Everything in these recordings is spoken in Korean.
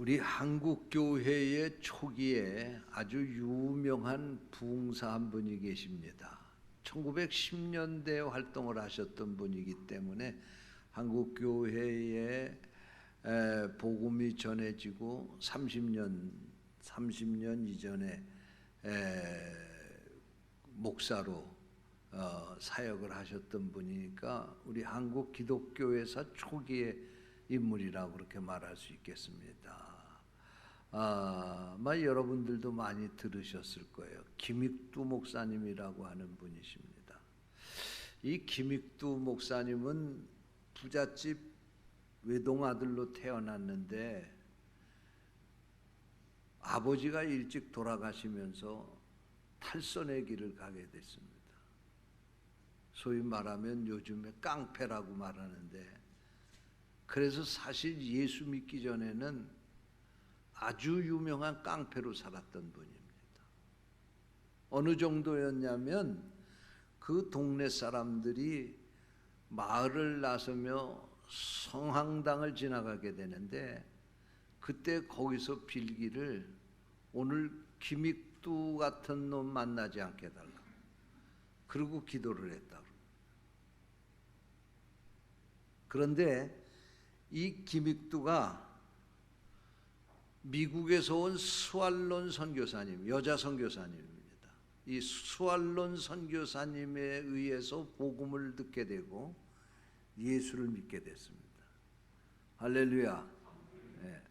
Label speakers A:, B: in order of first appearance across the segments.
A: 우리 한국 교회의 초기에 아주 유명한 부흥사 한 분이 계십니다. 1910년대 활동을 하셨던 분이기 때문에 한국 교회에 복음이 전해지고 30년 이전에 목사로 사역을 하셨던 분이니까 우리 한국 기독교회사 초기의 인물이라고 그렇게 말할 수 있겠습니다. 아마 여러분들도 많이 들으셨을 거예요. 김익두 목사님이라고 하는 분이십니다. 이 김익두 목사님은 부잣집 외동아들로 태어났는데 아버지가 일찍 돌아가시면서 탈선의 길을 가게 됐습니다. 소위 말하면 요즘에 깡패라고 말하는데, 그래서 사실 예수 믿기 전에는 아주 유명한 깡패로 살았던 분입니다. 어느 정도였냐면 그 동네 사람들이 마을을 나서며 성황당을 지나가게 되는데 그때 거기서 빌기를 오늘 김익두 같은 놈 만나지 않게 해달라. 그리고 기도를 했다. 그런데 이 김익두가 미국에서 온 스왈론 선교사님, 여자 선교사님입니다. 이 스왈론 선교사님에 의해서 복음을 듣게 되고 예수를 믿게 됐습니다. 할렐루야. 네.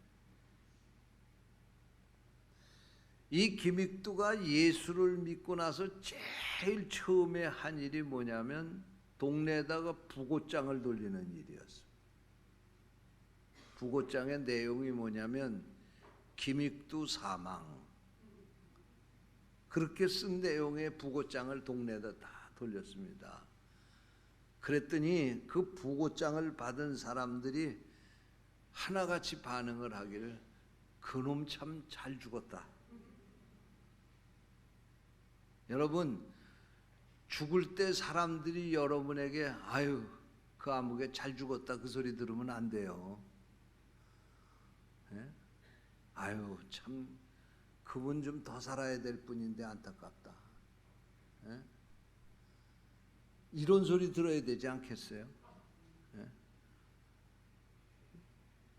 A: 이 김익두가 예수를 믿고 나서 제일 처음에 한 일이 뭐냐면 동네에다가 부고장을 돌리는 일이었어요. 부고장의 내용이 뭐냐면 김익두 사망, 그렇게 쓴 내용의 부고장을 동네에다 다 돌렸습니다. 그랬더니 그 부고장을 받은 사람들이 하나같이 반응을 하기를 그놈 참 잘 죽었다. 여러분, 죽을 때 사람들이 여러분에게 아유 그 아무개 잘 죽었다 그 소리 들으면 안 돼요. 예? 아유 참 그분 좀 더 살아야 될 뿐인데 안타깝다. 예? 이런 소리 들어야 되지 않겠어요? 예?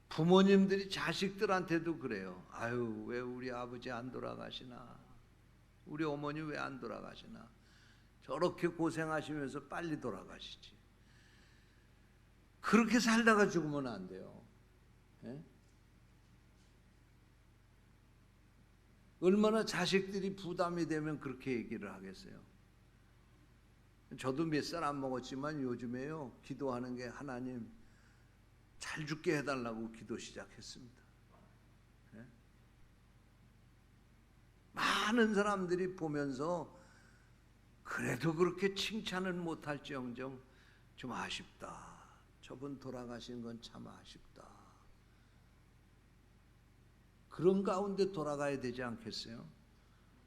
A: 부모님들이 자식들한테도 그래요. 아유 왜 우리 아버지 안 돌아가시나, 우리 어머니 왜 안 돌아가시나, 저렇게 고생하시면서 빨리 돌아가시지. 그렇게 살다가 죽으면 안 돼요. 예? 얼마나 자식들이 부담이 되면 그렇게 얘기를 하겠어요. 저도 몇 살 안 먹었지만 요즘에요 기도하는 게 하나님 잘 죽게 해달라고 기도 시작했습니다. 예? 많은 사람들이 보면서 그래도 그렇게 칭찬은 못할지언정 좀 아쉽다. 저분 돌아가신 건 참 아쉽다. 그런 가운데 돌아가야 되지 않겠어요?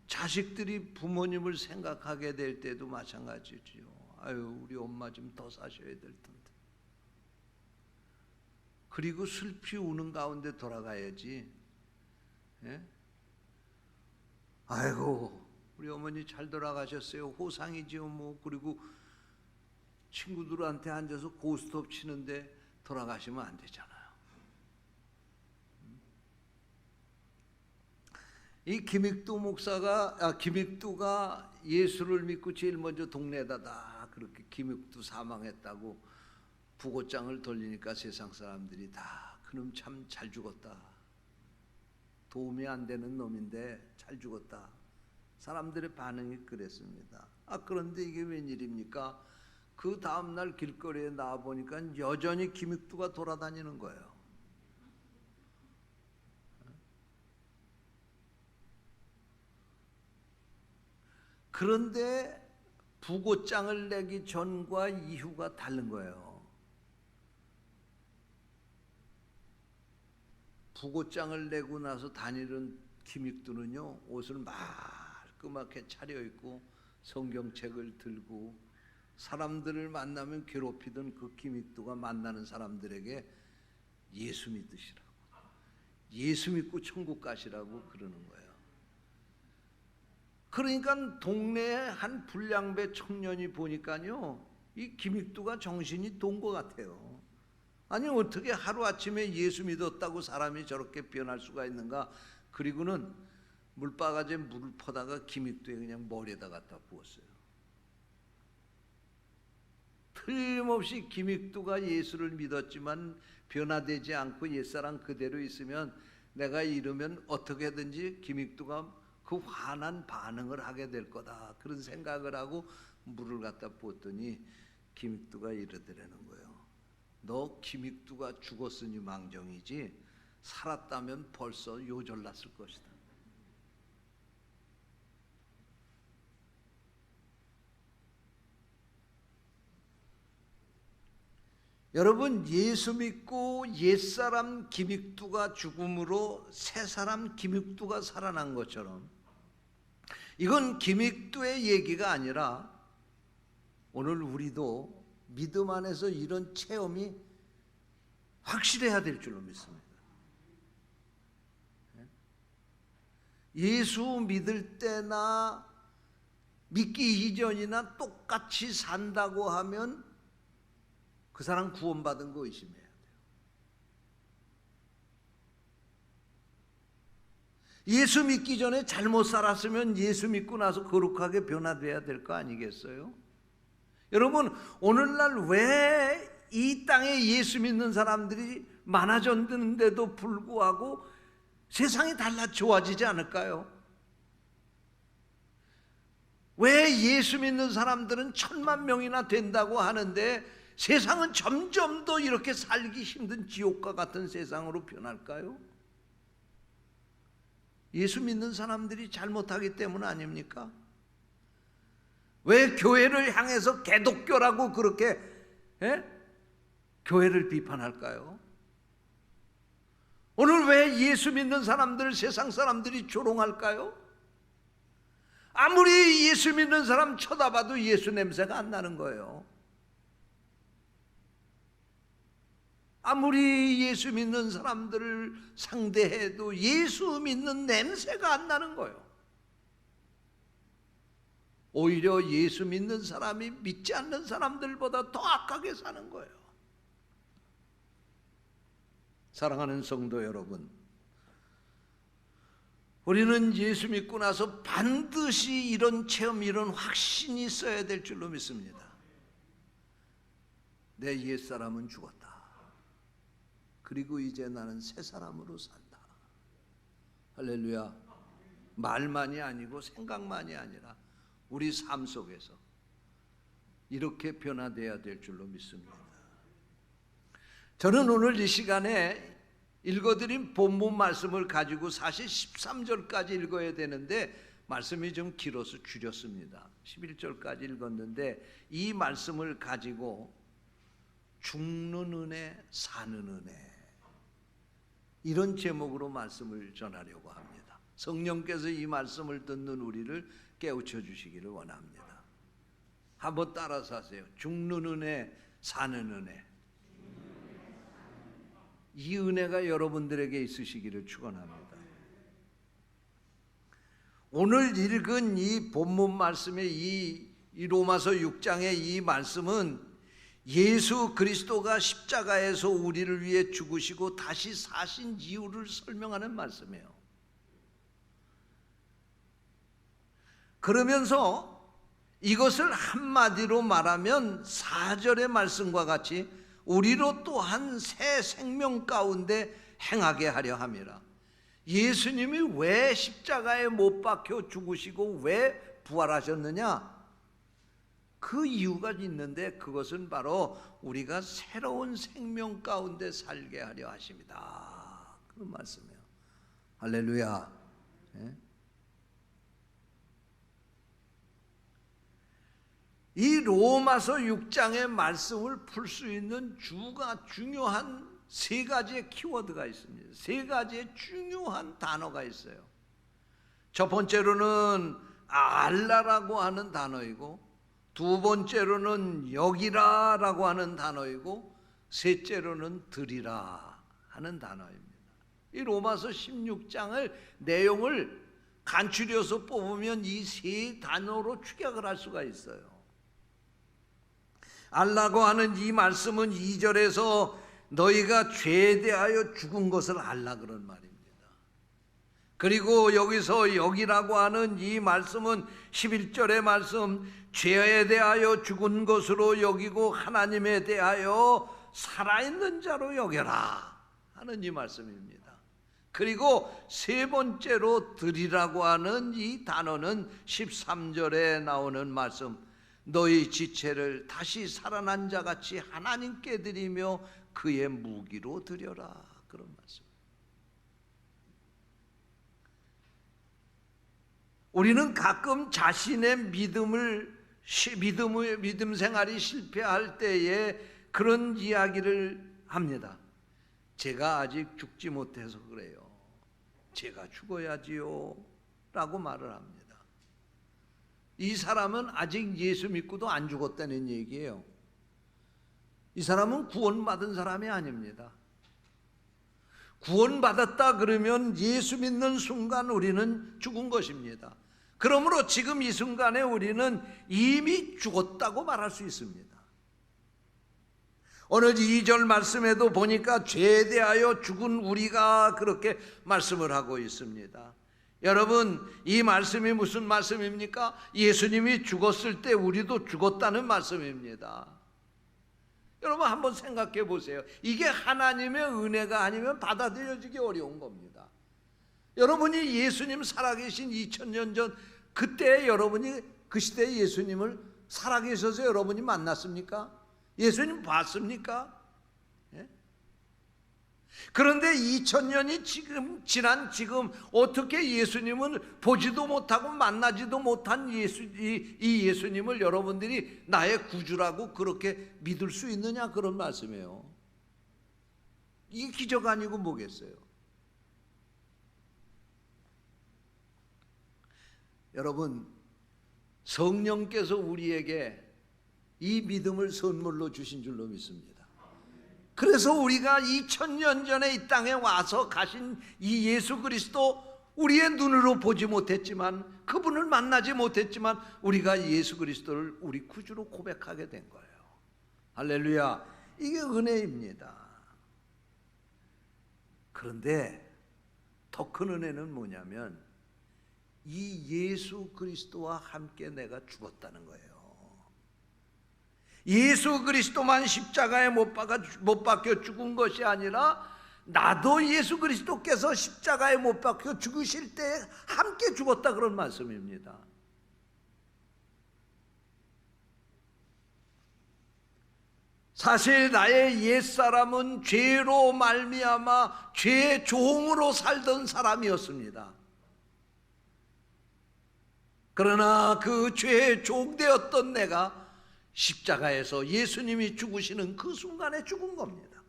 A: 자식들이 부모님을 생각하게 될 때도 마찬가지지요. 아유 우리 엄마 좀 더 사셔야 될 텐데. 그리고 슬피 우는 가운데 돌아가야지. 예? 아이고 우리 어머니 잘 돌아가셨어요. 호상이지요 뭐. 그리고 친구들한테 앉아서 고스톱 치는데 돌아가시면 안 되잖아요. 이 김익두가 예수를 믿고 제일 먼저 동네에다 다 그렇게 김익두 사망했다고 부고장을 돌리니까 세상 사람들이 다 그놈 참 잘 죽었다. 도움이 안 되는 놈인데 잘 죽었다. 사람들의 반응이 그랬습니다. 그런데 이게 웬일입니까? 그 다음날 길거리에 나와보니까 여전히 김익두가 돌아다니는 거예요. 그런데 부고장을 내기 전과 이후가 다른 거예요. 부고장을 내고 나서 다니는 김익두는요 옷을 말끔하게 차려입고 성경책을 들고 사람들을 만나면 괴롭히던 그 김익두가 만나는 사람들에게 예수 믿으시라고, 예수 믿고 천국 가시라고 그러는 거예요. 그러니까 동네에 한 불량배 청년이 보니까요, 이 김익두가 정신이 돈 것 같아요. 아니 어떻게 하루아침에 예수 믿었다고 사람이 저렇게 변할 수가 있는가. 그리고는 물바가지에 물을 퍼다가 김익두에 그냥 머리에다 갖다 부었어요. 틀림없이 김익두가 예수를 믿었지만 변화되지 않고 옛사람 그대로 있으면 내가 이러면 어떻게든지 김익두가 그 환한 반응을 하게 될 거다, 그런 생각을 하고 물을 갖다 부었더니 김익두가 이러더라는 거예요. 너 김익두가 죽었으니 망정이지 살았다면 벌써 요절났을 것이다. 여러분, 예수 믿고 옛사람 김익두가 죽음으로 새사람 김익두가 살아난 것처럼 이건 김익두의 얘기가 아니라 오늘 우리도 믿음 안에서 이런 체험이 확실해야 될 줄로 믿습니다. 예수 믿을 때나 믿기 이전이나 똑같이 산다고 하면 그 사람 구원받은 거 의심해야 돼요. 예수 믿기 전에 잘못 살았으면 예수 믿고 나서 거룩하게 변화돼야 될 거 아니겠어요? 여러분, 오늘날 왜 이 땅에 예수 믿는 사람들이 많아졌는데도 불구하고 세상이 달라 좋아지지 않을까요? 왜 예수 믿는 사람들은 1000만 명이나 된다고 하는데 세상은 점점 더 이렇게 살기 힘든 지옥과 같은 세상으로 변할까요? 예수 믿는 사람들이 잘못하기 때문 아닙니까? 왜 교회를 향해서 개독교라고 그렇게 교회를 비판할까요? 오늘 왜 예수 믿는 사람들 세상 사람들이 조롱할까요? 아무리 예수 믿는 사람 쳐다봐도 예수 냄새가 안 나는 거예요. 아무리 예수 믿는 사람들을 상대해도 예수 믿는 냄새가 안 나는 거예요. 오히려 예수 믿는 사람이 믿지 않는 사람들보다 더 악하게 사는 거예요. 사랑하는 성도 여러분, 우리는 예수 믿고 나서 반드시 이런 체험, 이런 확신이 있어야 될 줄로 믿습니다. 내 옛사람은 죽었다. 그리고 이제 나는 새 사람으로 산다. 할렐루야. 말만이 아니고 생각만이 아니라 우리 삶 속에서 이렇게 변화되어야 될 줄로 믿습니다. 저는 오늘 이 시간에 읽어드린 본문 말씀을 가지고 사실 13절까지 읽어야 되는데 말씀이 좀 길어서 줄였습니다. 11절까지 읽었는데 이 말씀을 가지고 죽는 은혜, 사는 은혜, 이런 제목으로 말씀을 전하려고 합니다. 성령께서 이 말씀을 듣는 우리를 깨우쳐 주시기를 원합니다. 한번 따라서 하세요. 죽는 은혜, 사는 은혜. 이 은혜가 여러분들에게 있으시기를 축원합니다. 오늘 읽은 이 본문 말씀의 이 로마서 6장의 이 말씀은 예수 그리스도가 십자가에서 우리를 위해 죽으시고 다시 사신 이유를 설명하는 말씀이에요. 그러면서 이것을 한마디로 말하면 4절의 말씀과 같이 우리로 또한 새 생명 가운데 행하게 하려 함이라. 예수님이 왜 십자가에 못 박혀 죽으시고 왜 부활하셨느냐? 그 이유가 있는데 그것은 바로 우리가 새로운 생명 가운데 살게 하려 하십니다. 그런 말씀이에요. 할렐루야. 이 로마서 6장의 말씀을 풀 수 있는 중요한 세 가지의 키워드가 있습니다. 세 가지의 중요한 단어가 있어요. 첫 번째로는 알라라고 하는 단어이고, 두 번째로는 여기라라고 하는 단어이고, 셋째로는 들이라 하는 단어입니다. 이 로마서 16장을 내용을 간추려서 뽑으면 이 세 단어로 축약을 할 수가 있어요. 알라고 하는 이 말씀은 2절에서 너희가 죄에 대하여 죽은 것을 알라 그런 말입니다. 그리고 여기서 여기라고 하는 이 말씀은 11절의 말씀, 죄에 대하여 죽은 것으로 여기고 하나님에 대하여 살아있는 자로 여겨라 하는 이 말씀입니다. 그리고 세 번째로 드리라고 하는 이 단어는 13절에 나오는 말씀, 너희 지체를 다시 살아난 자같이 하나님께 드리며 그의 무기로 드려라 그런 말씀. 우리는 가끔 자신의 믿음 생활이 실패할 때에 그런 이야기를 합니다. 제가 아직 죽지 못해서 그래요. 제가 죽어야지요 라고 말을 합니다. 이 사람은 아직 예수 믿고도 안 죽었다는 얘기예요. 이 사람은 구원받은 사람이 아닙니다. 구원받았다 그러면 예수 믿는 순간 우리는 죽은 것입니다. 그러므로 지금 이 순간에 우리는 이미 죽었다고 말할 수 있습니다. 오늘 2절 말씀에도 보니까 죄에 대하여 죽은 우리가 그렇게 말씀을 하고 있습니다. 여러분, 이 말씀이 무슨 말씀입니까? 예수님이 죽었을 때 우리도 죽었다는 말씀입니다. 여러분 한번 생각해 보세요. 이게 하나님의 은혜가 아니면 받아들여지기 어려운 겁니다. 여러분이 예수님 살아계신 2000년 전 그때 여러분이 그 시대에 예수님을 살아계셔서 여러분이 만났습니까? 예수님 봤습니까? 예? 그런데 2000년이 지난 지금 어떻게 예수님을 보지도 못하고 만나지도 못한 이 예수님을 여러분들이 나의 구주라고 그렇게 믿을 수 있느냐 그런 말씀이에요. 이게 기적 아니고 뭐겠어요? 여러분, 성령께서 우리에게 이 믿음을 선물로 주신 줄로 믿습니다. 그래서 우리가 2000년 전에 이 땅에 와서 가신 이 예수 그리스도, 우리의 눈으로 보지 못했지만, 그분을 만나지 못했지만 우리가 예수 그리스도를 우리 구주로 고백하게 된 거예요. 할렐루야. 이게 은혜입니다. 그런데 더 큰 은혜는 뭐냐면 이 예수 그리스도와 함께 내가 죽었다는 거예요. 예수 그리스도만 십자가에 못 박혀 죽은 것이 아니라 나도 예수 그리스도께서 십자가에 못 박혀 죽으실 때 함께 죽었다 그런 말씀입니다. 사실 나의 옛사람은 죄로 말미암아 죄의 종으로 살던 사람이었습니다. 그러나 그 죄의 종되었던 내가 십자가에서 예수님이 죽으시는 그 순간에 죽은 겁니다.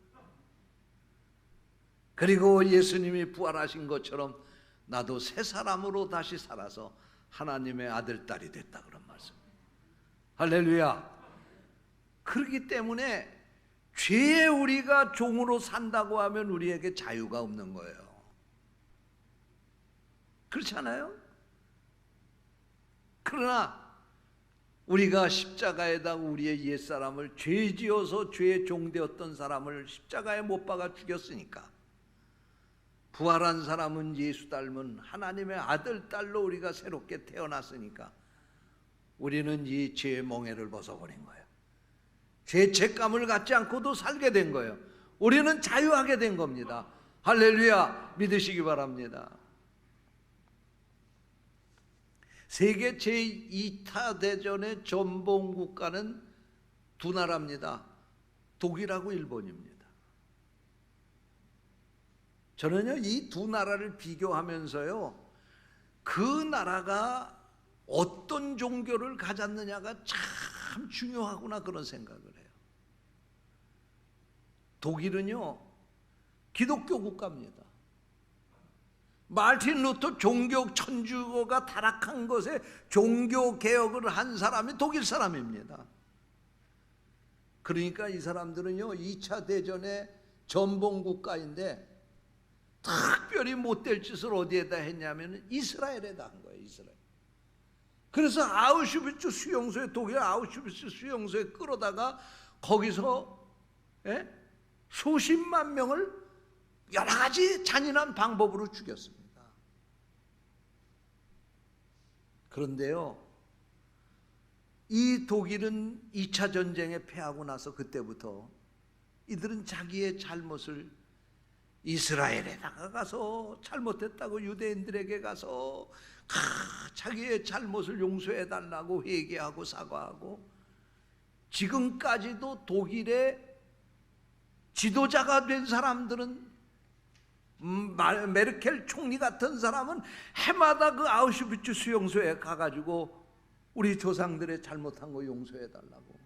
A: 그리고 예수님이 부활하신 것처럼 나도 새 사람으로 다시 살아서 하나님의 아들, 딸이 됐다 그런 말씀입니다. 할렐루야. 그렇기 때문에 죄에 우리가 종으로 산다고 하면 우리에게 자유가 없는 거예요. 그렇지 않아요? 그러나 우리가 십자가에다 우리의 옛사람을 죄지어서 죄의 종되었던 사람을 십자가에 못 박아 죽였으니까 부활한 사람은 예수 닮은 하나님의 아들, 딸로 우리가 새롭게 태어났으니까 우리는 이 죄의 멍에를 벗어버린 거예요. 죄책감을 갖지 않고도 살게 된 거예요. 우리는 자유하게 된 겁니다. 할렐루야. 믿으시기 바랍니다. 세계 제2차 대전의 전범 국가는 두 나라입니다. 독일하고 일본입니다. 저는요, 이 두 나라를 비교하면서요, 그 나라가 어떤 종교를 가졌느냐가 참 중요하구나 그런 생각을 해요. 독일은요, 기독교 국가입니다. 마르틴 루터 종교 천주교가 타락한 것에 종교 개혁을 한 사람이 독일 사람입니다. 그러니까 이 사람들은요 2차 대전의 전범 국가인데 특별히 못될 짓을 어디에다 했냐면 이스라엘에다 한 거예요. 이스라엘. 그래서 아우슈비츠 수용소에, 독일 아우슈비츠 수용소에 끌어다가 거기서 수십만 명을 여러 가지 잔인한 방법으로 죽였습니다. 그런데요, 이 독일은 2차 전쟁에 패하고 나서 그때부터 이들은 자기의 잘못을 이스라엘에다가 가서 잘못했다고 유대인들에게 가서 자기의 잘못을 용서해 달라고 회개하고 사과하고, 지금까지도 독일의 지도자가 된 사람들은, 메르켈 총리 같은 사람은 해마다 그 아우슈비츠 수용소에 가가지고 우리 조상들의 잘못한 거 용서해 달라고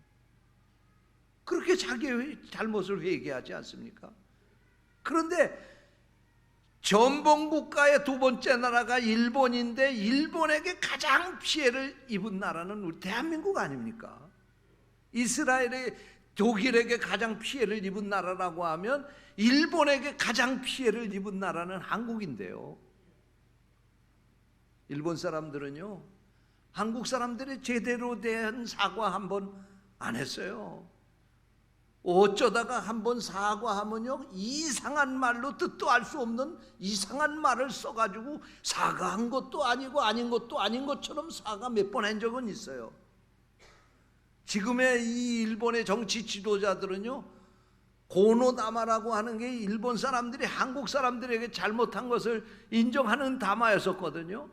A: 그렇게 자기의 잘못을 회개하지 않습니까? 그런데 전범국가의 두 번째 나라가 일본인데, 일본에게 가장 피해를 입은 나라는 우리 대한민국 아닙니까? 이스라엘의 독일에게 가장 피해를 입은 나라라고 하면 일본에게 가장 피해를 입은 나라는 한국인데요, 일본 사람들은요, 한국 사람들이 제대로 된 사과 한 번 안 했어요. 어쩌다가 한번 사과하면요, 이상한 말로 뜻도 알 수 없는 이상한 말을 써가지고 사과한 것도 아니고 아닌 것도 아닌 것처럼 사과 몇 번 한 적은 있어요. 지금의 이 일본의 정치 지도자들은요, 고노다마라고 하는 게 일본 사람들이 한국 사람들에게 잘못한 것을 인정하는 담화였었거든요.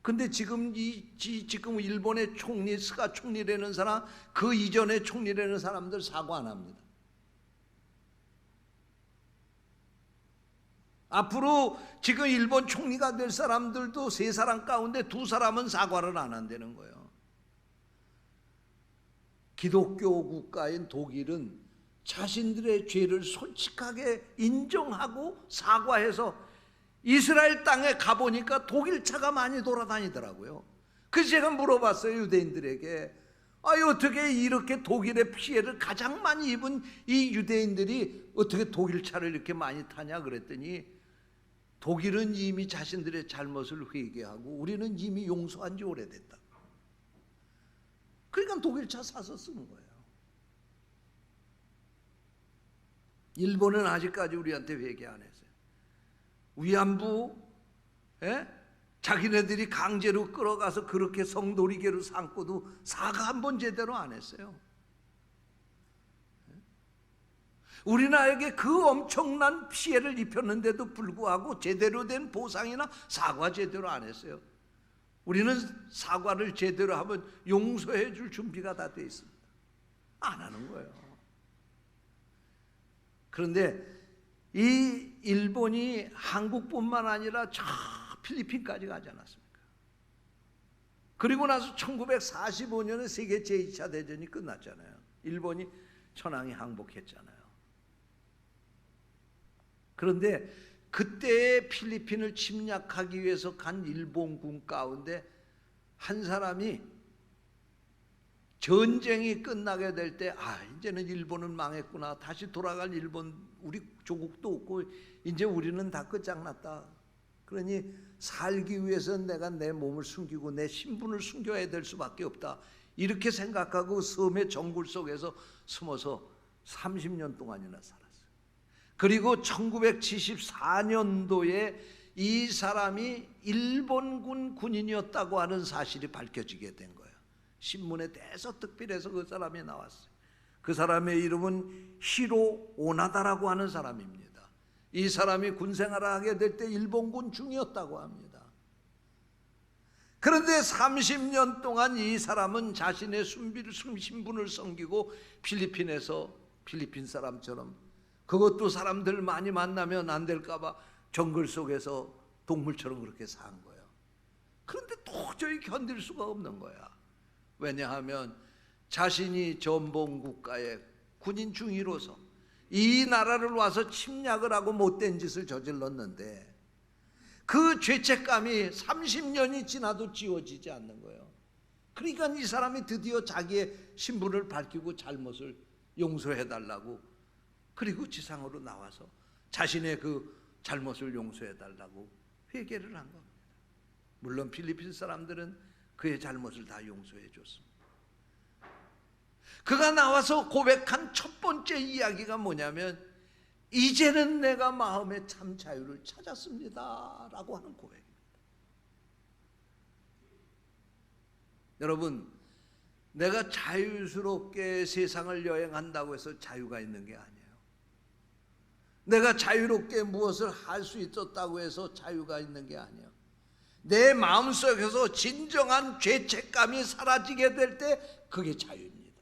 A: 근데 지금 지금 일본의 총리, 스가 총리라는 사람, 그 이전의 총리라는 사람들 사과 안 합니다. 앞으로 지금 일본 총리가 될 사람들도 3사람 가운데 2사람은 사과를 안 한다는 거예요. 기독교 국가인 독일은 자신들의 죄를 솔직하게 인정하고 사과해서 이스라엘 땅에 가보니까 독일 차가 많이 돌아다니더라고요. 그래서 제가 물어봤어요, 유대인들에게. 어떻게 이렇게 독일의 피해를 가장 많이 입은 이 유대인들이 어떻게 독일 차를 이렇게 많이 타냐 그랬더니, 독일은 이미 자신들의 잘못을 회개하고 우리는 이미 용서한 지 오래됐다. 그러니까 독일 차 사서 쓰는 거예요. 일본은 아직까지 우리한테 회개 안 했어요. 위안부, 자기네들이 강제로 끌어가서 그렇게 성놀이개로 삼고도 사과 한 번 제대로 안 했어요. 우리나라에게 그 엄청난 피해를 입혔는데도 불구하고 제대로 된 보상이나 사과 제대로 안 했어요. 우리는 사과를 제대로 하면 용서해 줄 준비가 다 돼 있습니다. 안 하는 거예요. 그런데 이 일본이 한국뿐만 아니라 저 필리핀까지 가지 않았습니까? 그리고 나서 1945년에 세계 제2차 대전이 끝났잖아요. 일본이 천황이 항복했잖아요. 그런데 그때의 필리핀을 침략하기 위해서 간 일본군 가운데 한 사람이 전쟁이 끝나게 될 때, 이제는 일본은 망했구나, 다시 돌아갈 일본, 우리 조국도 없고 이제 우리는 다 끝장났다. 그러니 살기 위해서는 내가 내 몸을 숨기고 내 신분을 숨겨야 될 수밖에 없다, 이렇게 생각하고 섬의 정글 속에서 숨어서 30년 동안이나 살았어요. 그리고 1974년도에 이 사람이 일본군 군인이었다고 하는 사실이 밝혀지게 된 거예요. 신문에 대서특필해서 그 사람이 나왔어요. 그 사람의 이름은 히로 오나다라고 하는 사람입니다. 이 사람이 군생활을 하게 될 때 일본군 중이었다고 합니다. 그런데 30년 동안 이 사람은 자신의 신분을 숨기고 필리핀에서 필리핀 사람처럼, 그것도 사람들 많이 만나면 안 될까봐 정글 속에서 동물처럼 그렇게 산 거예요. 그런데 도저히 견딜 수가 없는 거야. 왜냐하면 자신이 전범국가의 군인 중위로서 이 나라를 와서 침략을 하고 못된 짓을 저질렀는데 그 죄책감이 30년이 지나도 지워지지 않는 거예요. 그러니까 이 사람이 드디어 자기의 신분을 밝히고 잘못을 용서해달라고, 그리고 지상으로 나와서 자신의 그 잘못을 용서해 달라고 회개를 한 겁니다. 물론 필리핀 사람들은 그의 잘못을 다 용서해 줬습니다. 그가 나와서 고백한 첫 번째 이야기가 뭐냐면 이제는 내가 마음의 참 자유를 찾았습니다 라고 하는 고백입니다. 여러분, 내가 자유스럽게 세상을 여행한다고 해서 자유가 있는 게 아니에요. 내가 자유롭게 무엇을 할 수 있었다고 해서 자유가 있는 게 아니에요. 내 마음속에서 진정한 죄책감이 사라지게 될 때 그게 자유입니다.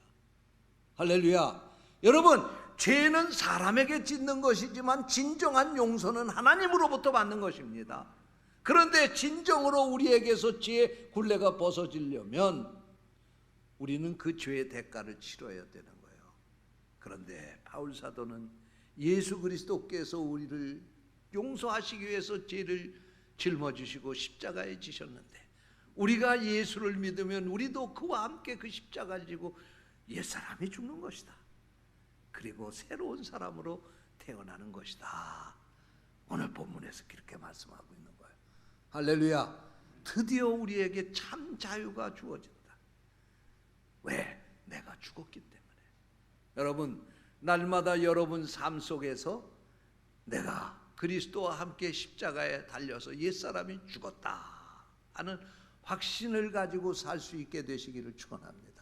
A: 할렐루야. 여러분, 죄는 사람에게 짓는 것이지만 진정한 용서는 하나님으로부터 받는 것입니다. 그런데 진정으로 우리에게서 죄의 굴레가 벗어지려면 우리는 그 죄의 대가를 치러야 되는 거예요. 그런데 바울 사도는 예수 그리스도께서 우리를 용서하시기 위해서 죄를 짊어지시고 십자가에 지셨는데 우리가 예수를 믿으면 우리도 그와 함께 그 십자가를 지고 옛사람이 죽는 것이다. 그리고 새로운 사람으로 태어나는 것이다. 오늘 본문에서 그렇게 말씀하고 있는 거예요. 할렐루야. 드디어 우리에게 참 자유가 주어진다. 왜? 내가 죽었기 때문에. 여러분, 날마다 여러분 삶 속에서 내가 그리스도와 함께 십자가에 달려서 옛사람이 죽었다 하는 확신을 가지고 살 수 있게 되시기를 축원합니다.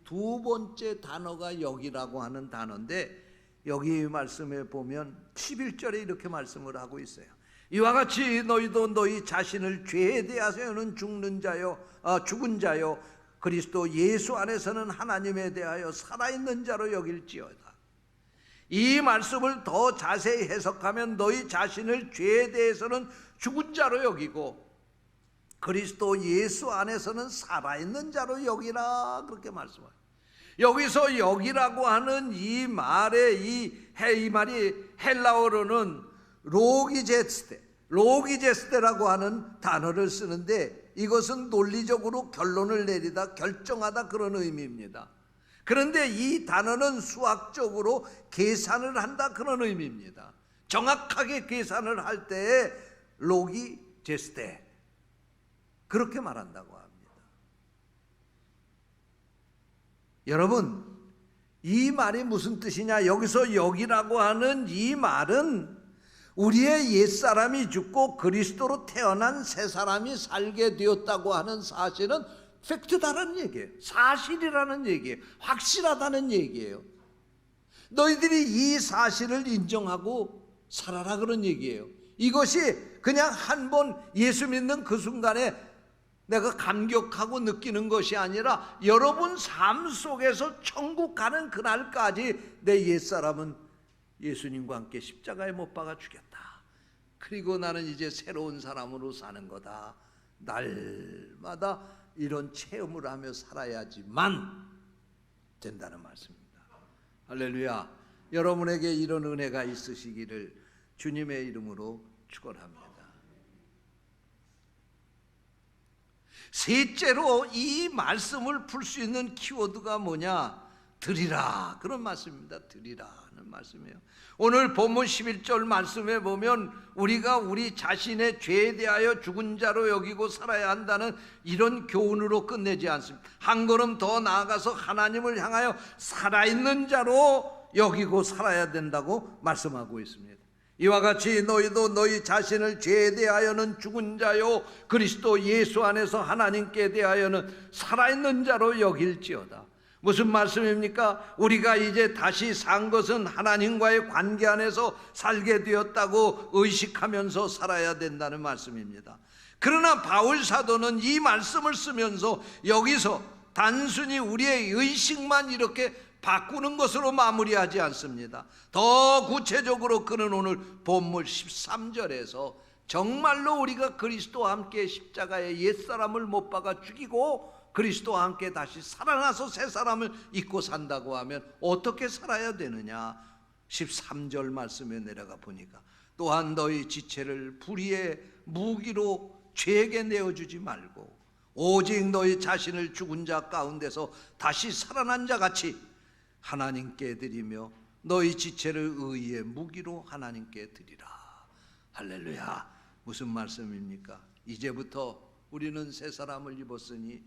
A: 두 번째 단어가 여기라고 하는 단어인데 여기 말씀에 보면 11절에 이렇게 말씀을 하고 있어요. 이와 같이 너희도 너희 자신을 죄에 대하여는 죽은 자요 그리스도 예수 안에서는 하나님에 대하여 살아있는 자로 여길지어다. 이 말씀을 더 자세히 해석하면 너희 자신을 죄에 대해서는 죽은 자로 여기고 그리스도 예수 안에서는 살아있는 자로 여기라 그렇게 말씀해요. 여기서 여기라고 하는 이 말의 이 말이 헬라어로는 로기제스테라고 하는 단어를 쓰는데 이것은 논리적으로 결론을 내리다 결정하다 그런 의미입니다. 그런데 이 단어는 수학적으로 계산을 한다 그런 의미입니다. 정확하게 계산을 할 때에 로기제스테 그렇게 말한다고 합니다. 여러분, 이 말이 무슨 뜻이냐? 여기서 여기라고 하는 이 말은 우리의 옛사람이 죽고 그리스도로 태어난 새 사람이 살게 되었다고 하는 사실은 팩트다라는 얘기예요. 사실이라는 얘기예요. 확실하다는 얘기예요. 너희들이 이 사실을 인정하고 살아라 그런 얘기예요. 이것이 그냥 한 번 예수 믿는 그 순간에 내가 감격하고 느끼는 것이 아니라 여러분 삶 속에서 천국 가는 그날까지 내 옛사람은 예수님과 함께 십자가에 못 박아 죽였다. 그리고 나는 이제 새로운 사람으로 사는 거다. 날마다 이런 체험을 하며 살아야지만 된다는 말씀입니다. 할렐루야. 여러분에게 이런 은혜가 있으시기를 주님의 이름으로 축원합니다. 셋째로 이 말씀을 풀 수 있는 키워드가 뭐냐? 드리라 그런 말씀입니다. 드리라는 말씀이에요. 오늘 본문 11절 말씀에 보면 우리가 우리 자신의 죄에 대하여 죽은 자로 여기고 살아야 한다는 이런 교훈으로 끝내지 않습니다. 한 걸음 더 나아가서 하나님을 향하여 살아있는 자로 여기고 살아야 된다고 말씀하고 있습니다. 이와 같이 너희도 너희 자신을 죄에 대하여는 죽은 자요 그리스도 예수 안에서 하나님께 대하여는 살아있는 자로 여길지어다. 무슨 말씀입니까? 우리가 이제 다시 산 것은 하나님과의 관계 안에서 살게 되었다고 의식하면서 살아야 된다는 말씀입니다. 그러나 바울 사도는 이 말씀을 쓰면서 여기서 단순히 우리의 의식만 이렇게 바꾸는 것으로 마무리하지 않습니다. 더 구체적으로 그는 오늘 본문 13절에서 정말로 우리가 그리스도와 함께 십자가에 옛사람을 못 박아 죽이고 그리스도와 함께 다시 살아나서 새 사람을 입고 산다고 하면 어떻게 살아야 되느냐? 13절 말씀에 내려가 보니까 또한 너희 지체를 불의의 무기로 죄에게 내어주지 말고 오직 너희 자신을 죽은 자 가운데서 다시 살아난 자 같이 하나님께 드리며 너희 지체를 의의 무기로 하나님께 드리라. 할렐루야. 무슨 말씀입니까? 이제부터 우리는 새 사람을 입었으니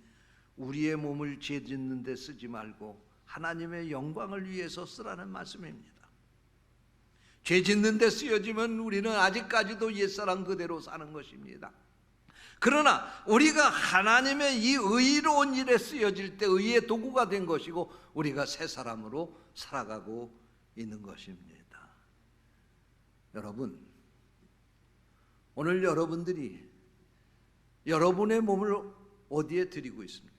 A: 우리의 몸을 죄 짓는 데 쓰지 말고 하나님의 영광을 위해서 쓰라는 말씀입니다. 죄 짓는 데 쓰여지면 우리는 아직까지도 옛사람 그대로 사는 것입니다. 그러나 우리가 하나님의 이 의로운 일에 쓰여질 때 의의 도구가 된 것이고 우리가 새 사람으로 살아가고 있는 것입니다. 여러분, 오늘 여러분들이 여러분의 몸을 어디에 드리고 있습니까?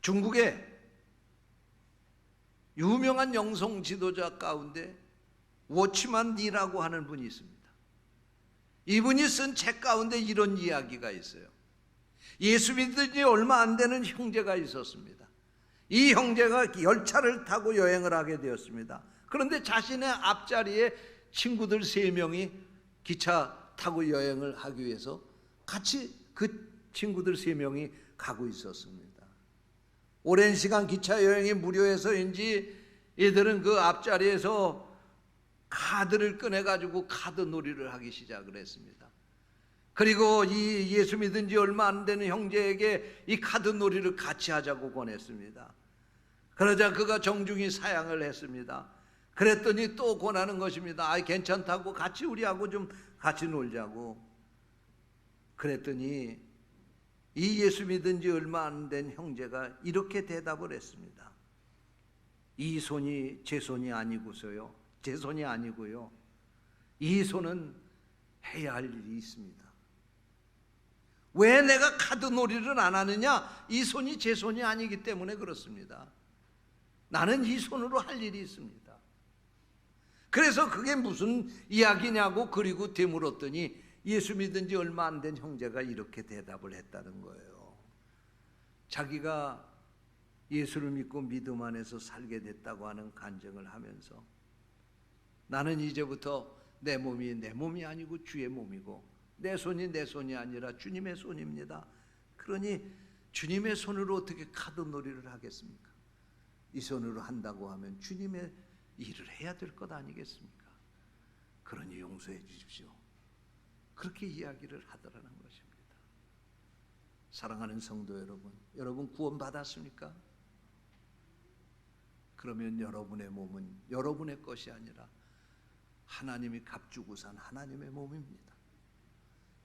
A: 중국의 유명한 영성 지도자 가운데 워치만 니라고 하는 분이 있습니다. 이분이 쓴 책 가운데 이런 이야기가 있어요. 예수 믿은 지 얼마 안 되는 형제가 있었습니다. 이 형제가 열차를 타고 여행을 하게 되었습니다. 그런데 자신의 앞자리에 친구들 3명이 기차 타고 여행을 하기 위해서 같이 그 친구들 3명이 가고 있었습니다. 오랜 시간 기차 여행이 무료해서인지 얘들은 그 앞자리에서 카드를 꺼내가지고 카드 놀이를 하기 시작을 했습니다. 그리고 이 예수 믿은 지 얼마 안 되는 형제에게 이 카드 놀이를 같이 하자고 권했습니다. 그러자 그가 정중히 사양을 했습니다. 그랬더니 또 권하는 것입니다. 아, 괜찮다고 같이 우리하고 좀 같이 놀자고. 그랬더니 이 예수 믿은 지 얼마 안 된 형제가 이렇게 대답을 했습니다. 이 손이 제 손이 아니고서요. 제 손이 아니고요. 이 손은 해야 할 일이 있습니다. 왜 내가 카드 놀이를 안 하느냐? 이 손이 제 손이 아니기 때문에 그렇습니다. 나는 이 손으로 할 일이 있습니다. 그래서 그게 무슨 이야기냐고 그리고 되물었더니 예수 믿은 지 얼마 안 된 형제가 이렇게 대답을 했다는 거예요. 자기가 예수를 믿고 믿음 안에서 살게 됐다고 하는 간증을 하면서 나는 이제부터 내 몸이 아니고 주의 몸이고 내 손이 내 손이 아니라 주님의 손입니다. 그러니 주님의 손으로 어떻게 카드 놀이를 하겠습니까? 이 손으로 한다고 하면 주님의 일을 해야 될 것 아니겠습니까? 그러니 용서해 주십시오. 그렇게 이야기를 하더라는 것입니다. 사랑하는 성도 여러분, 여러분 구원 받았습니까? 그러면 여러분의 몸은 여러분의 것이 아니라 하나님이 값주고 산 하나님의 몸입니다.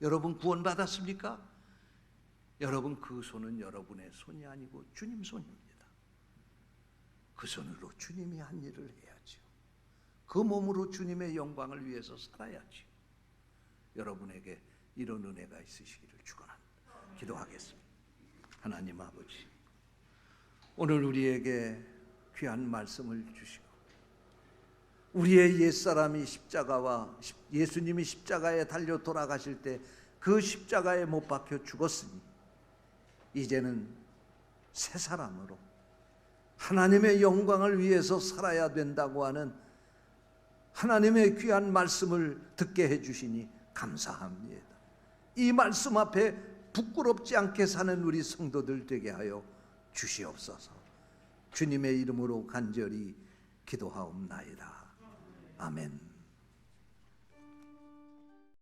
A: 여러분 구원 받았습니까? 여러분 그 손은 여러분의 손이 아니고 주님 손입니다. 그 손으로 주님이 한 일을 해야지요. 그 몸으로 주님의 영광을 위해서 살아야지요. 여러분에게 이런 은혜가 있으시기를 축원합니다. 기도하겠습니다. 하나님 아버지, 오늘 우리에게 귀한 말씀을 주시고 우리의 옛사람이 십자가와 예수님이 십자가에 달려 돌아가실 때 그 십자가에 못 박혀 죽었으니 이제는 새 사람으로 하나님의 영광을 위해서 살아야 된다고 하는 하나님의 귀한 말씀을 듣게 해주시니 감사합니다. 이 말씀 앞에 부끄럽지 않게 사는 우리 성도들 되게 하여 주시옵소서. 주님의 이름으로 간절히 기도하옵나이다. 아멘.